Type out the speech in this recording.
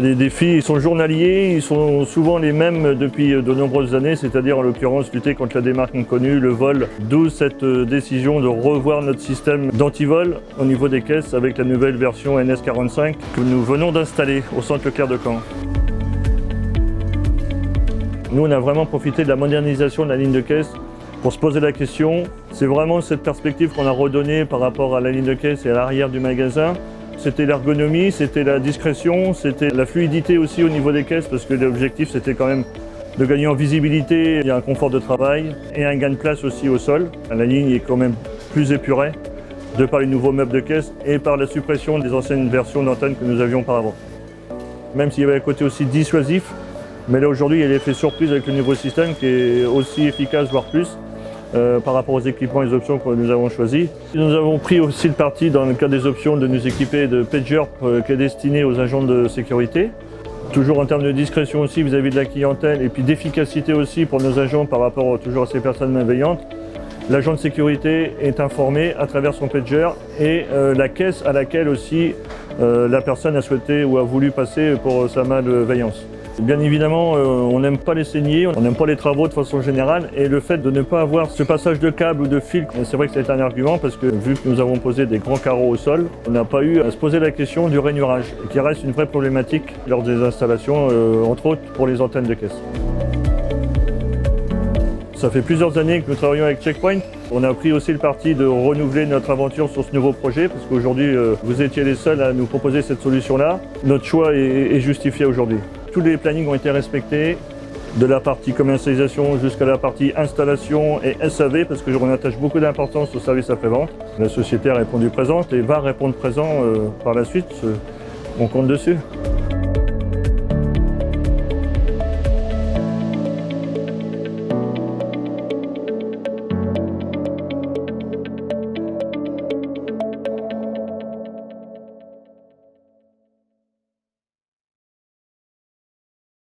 Les défis sont journaliers, ils sont souvent les mêmes depuis de nombreuses années, c'est-à-dire en l'occurrence lutter contre la démarque inconnue, le vol, d'où cette décision de revoir notre système d'antivol au niveau des caisses avec la nouvelle version NS45 que nous venons d'installer au centre Leclerc de Caen. Nous, on a vraiment profité de la modernisation de la ligne de caisse pour se poser la question. C'est vraiment cette perspective qu'on a redonnée par rapport à la ligne de caisse et à l'arrière du magasin. C'était l'ergonomie, c'était la discrétion, c'était la fluidité aussi au niveau des caisses parce que l'objectif c'était quand même de gagner en visibilité, il y a un confort de travail et un gain de place aussi au sol. La ligne est quand même plus épurée de par les nouveaux meubles de caisse et par la suppression des anciennes versions d'antenne que nous avions auparavant. Même s'il y avait un côté aussi dissuasif, mais là aujourd'hui il y a l'effet surprise avec le nouveau système qui est aussi efficace voire plus. Par rapport aux équipements et les options que nous avons choisis. Nous avons pris aussi le parti dans le cas des options de nous équiper de pager qui est destiné aux agents de sécurité. Toujours en termes de discrétion aussi vis-à-vis de la clientèle et puis d'efficacité aussi pour nos agents par rapport toujours à ces personnes malveillantes. L'agent de sécurité est informé à travers son pager et la caisse à laquelle aussi la personne a souhaité ou a voulu passer pour sa malveillance. Bien évidemment, on n'aime pas les saignées, on n'aime pas les travaux de façon générale et le fait de ne pas avoir ce passage de câble ou de fil, c'est vrai que c'est un argument parce que vu que nous avons posé des grands carreaux au sol, on n'a pas eu à se poser la question du rainurage qui reste une vraie problématique lors des installations, entre autres pour les antennes de caisse. Ça fait plusieurs années que nous travaillons avec Checkpoint. On a pris aussi le parti de renouveler notre aventure sur ce nouveau projet parce qu'aujourd'hui, vous étiez les seuls à nous proposer cette solution-là. Notre choix est justifié aujourd'hui. Tous les plannings ont été respectés, de la partie commercialisation jusqu'à la partie installation et SAV, parce qu'on attache beaucoup d'importance au service après-vente. La société a répondu présente et va répondre présent par la suite. On compte dessus.